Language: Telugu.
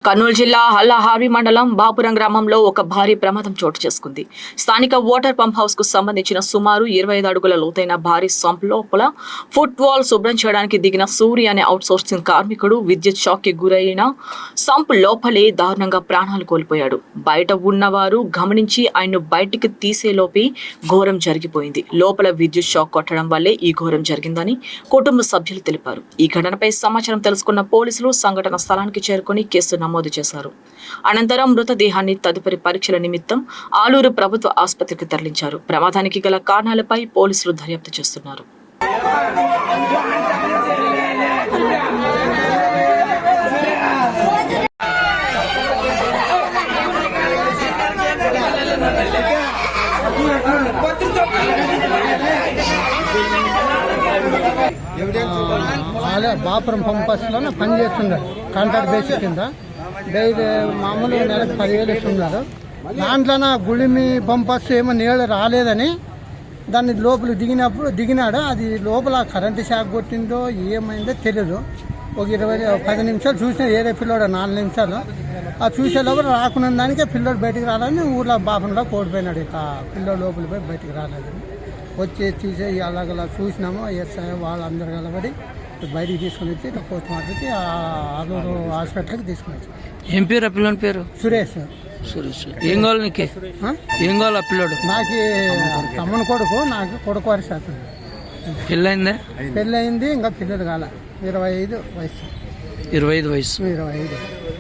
కర్నూలు జిల్లా హల్లాహావి మండలం బాపురం గ్రామంలో ఒక భారీ ప్రమాదం చోటు చేసుకుంది. స్థానిక వాటర్ పంప్ హౌస్ కు సంబంధించిన సుమారు 25 అడుగుల లోతైన భారీ సంప్ లోపల ఫుట్ వాల్ శుభ్రం చేయడానికి దిగిన సూరి అనే అవుట్ సోర్సింగ్ కార్మికుడు విద్యుత్ షాక్ కి గురైన సంప్ లోపలే దారుణంగా ప్రాణాలు కోల్పోయాడు. బయట ఉన్నవారు గమనించి ఆయన్ను బయటికి తీసేలోపే ఘోరం జరిగిపోయింది. లోపల విద్యుత్ షాక్ కొట్టడం వల్లే ఈ ఘోరం జరిగిందని కుటుంబ సభ్యులు తెలిపారు. ఈ ఘటనపై సమాచారం తెలుసుకున్న పోలీసులు సంఘటన స్థలానికి చేరుకుని కేసు నమోదు చేశారు. అనంతరం మృతదేహాన్ని తదుపరి పరీక్షల నిమిత్తం ఆలూరు ప్రభుత్వ ఆసుపత్రికి తరలించారు. ప్రమాదానికి గల కారణాలపై పోలీసులు దర్యాప్తు చేస్తున్నారు. బాపురం పంపస్లో పనిచేస్తున్నారు. కాంట్రాక్ట్ బేసిస్ కింద డైలీ మామూలు నెలకు 10,000 ఇస్తున్నారు. దాంట్లోన గుళిమి పంపస్ ఏమో నీళ్ళు రాలేదని దాన్ని లోపల దిగినాడు. అది లోపల కరెంటు షాక్ కొట్టిందో ఏమైందో తెలియదు. ఒక 10 నిమిషాలు చూసిన ఏదే పిల్లోడు 4 నిమిషాలు ఆ చూసే లోపల రాకున్న దానికే పిల్లోడు బయటికి రాలని ఊర్లో బాపంలో కోడిపోయినాడు. ఇక పిల్లోడు లోపల పోయి బయటికి రాలేదని వచ్చి తీసే అలాగలా చూసినాము. ఎస్ఐ వాళ్ళందరూ కలబడి బయటికి తీసుకుని వచ్చి పోస్ట్ మార్టంకి ఆలూరు హాస్పిటల్కి తీసుకుని వచ్చి. ఏం పేరు ఆ పిల్లని పేరు? సురేష్. ఏం కావాలి నీకు? ఏం కావాలి ఆ పిల్లోడు? నాకు తమ్ముని కొడుకు, నాకు కొడుకు వారి శాతం. పెళ్ళైందా? పెళ్ళయింది, ఇంకా పిల్లలు కాల. 25 వయసు. 25 వయసు. 25.